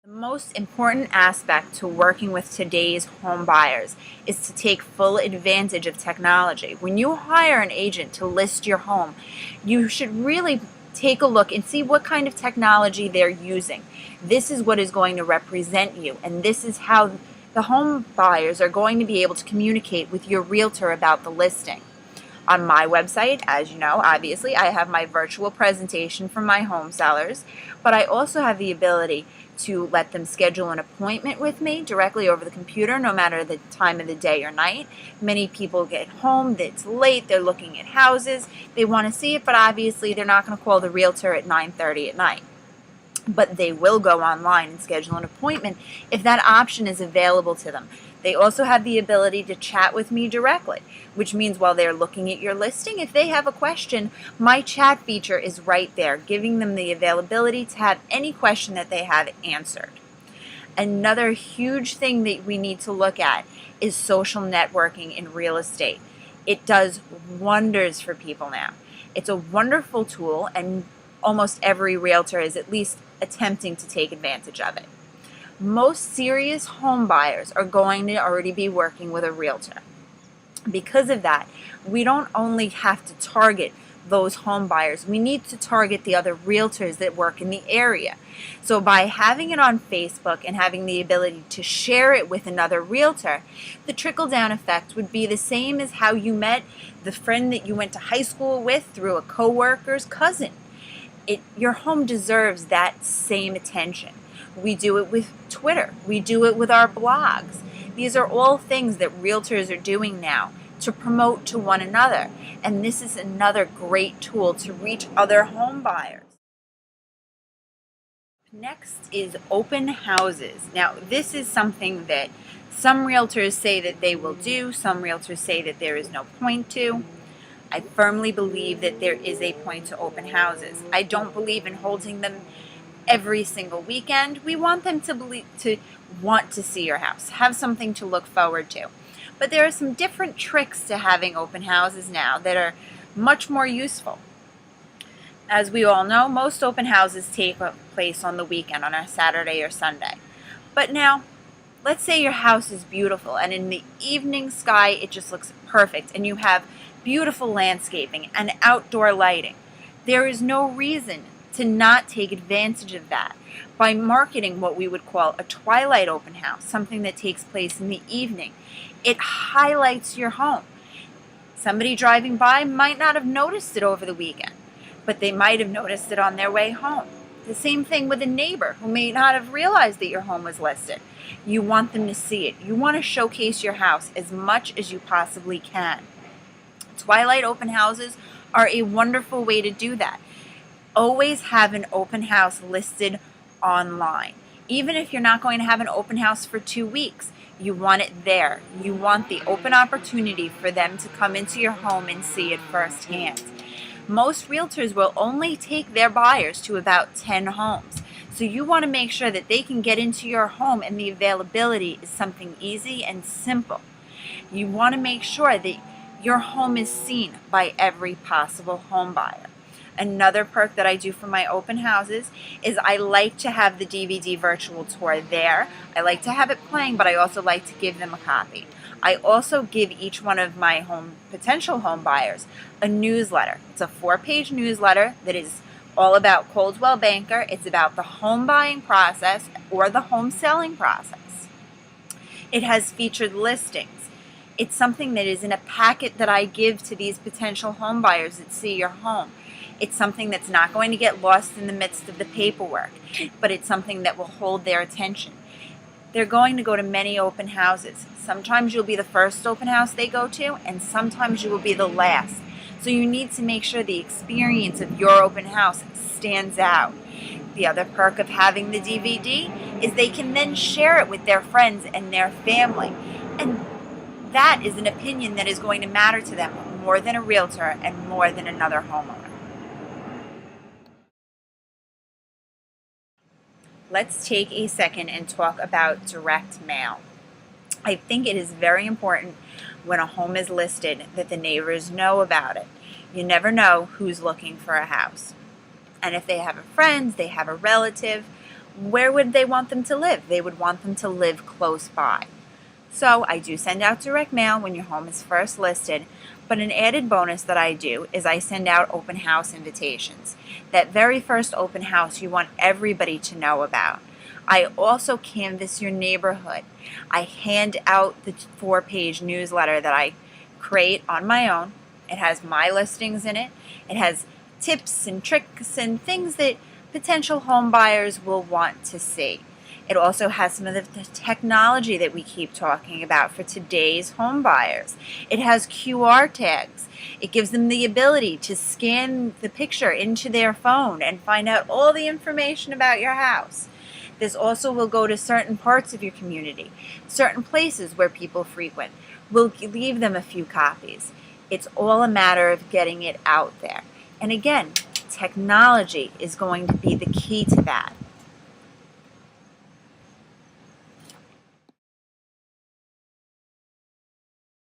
The most important aspect to working with today's home buyers is to take full advantage of technology. When you hire an agent to list your home, you should really take a look and see what kind of technology they're using. This is what is going to represent you, and this is how the home buyers are going to be able to communicate with your realtor about the listing. On my website, as you know, obviously, I have my virtual presentation for my home sellers, but I also have the ability to let them schedule an appointment with me directly over the computer, no matter the time of the day or night. Many people get home, it's late, they're looking at houses, they want to see it, but obviously they're not going to call the realtor at 9:30 at night. But they will go online and schedule an appointment if that option is available to them. They also have the ability to chat with me directly, which means while they're looking at your listing, if they have a question, my chat feature is right there, giving them the availability to have any question that they have answered. Another huge thing that we need to look at is social networking in real estate. It does wonders for people now. It's a wonderful tool, and almost every realtor is at least attempting to take advantage of it. Most serious home buyers are going to already be working with a realtor. Because of that, we don't only have to target those home buyers, we need to target the other realtors that work in the area. So by having it on Facebook and having the ability to share it with another realtor, the trickle-down effect would be the same as how you met the friend that you went to high school with through a coworker's cousin. Your home deserves that same attention. We do it with Twitter. We do it with our blogs. These are all things that realtors are doing now to promote to one another. And this is another great tool to reach other home buyers. Next is open houses. Now, this is something that some realtors say that they will do. Some realtors say that there is no point to. I firmly believe that there is a point to open houses. I don't believe in holding them every single weekend. We want them to want to see your house, have something to look forward to. But there are some different tricks to having open houses now that are much more useful. As we all know, most open houses take place on the weekend, on a Saturday or Sunday. But now, let's say your house is beautiful and in the evening sky it just looks perfect and you have beautiful landscaping and outdoor lighting. There is no reason to not take advantage of that by marketing what we would call a twilight open house, something that takes place in the evening. It highlights your home. Somebody driving by might not have noticed it over the weekend, but they might have noticed it on their way home. The same thing with a neighbor who may not have realized that your home was listed. You want them to see it. You want to showcase your house as much as you possibly can. Twilight open houses are a wonderful way to do that. Always have an open house listed online. Even if you're not going to have an open house for 2 weeks, you want it there. You want the open opportunity for them to come into your home and see it firsthand. Most realtors will only take their buyers to about 10 homes. So you want to make sure that they can get into your home and the availability is something easy and simple. You want to make sure that your home is seen by every possible home buyer. Another perk that I do for my open houses is I like to have the DVD virtual tour there. I like to have it playing, but I also like to give them a copy. I also give each one of my potential home buyers a newsletter. It's a 4-page newsletter that is all about Coldwell Banker. It's about the home buying process or the home selling process. It has featured listings. It's something that is in a packet that I give to these potential home buyers that see your home. It's something that's not going to get lost in the midst of the paperwork, but it's something that will hold their attention. They're going to go to many open houses. Sometimes you'll be the first open house they go to, and sometimes you will be the last. So you need to make sure the experience of your open house stands out. The other perk of having the DVD is they can then share it with their friends and their family. And that is an opinion that is going to matter to them more than a realtor and more than another homeowner. Let's take a second and talk about direct mail. I think it is very important when a home is listed that the neighbors know about it. You never know who's looking for a house. And if they have a friend, they have a relative, where would they want them to live? They would want them to live close by. So I do send out direct mail when your home is first listed, but an added bonus that I do is I send out open house invitations. That very first open house you want everybody to know about. I also canvass your neighborhood. I hand out the 4-page newsletter that I create on my own. It has my listings in it. It has tips and tricks and things that potential home buyers will want to see. It also has some of the technology that we keep talking about for today's home buyers. It has QR tags. It gives them the ability to scan the picture into their phone and find out all the information about your house. This also will go to certain parts of your community, certain places where people frequent. We'll leave them a few copies. It's all a matter of getting it out there. And again, technology is going to be the key to that.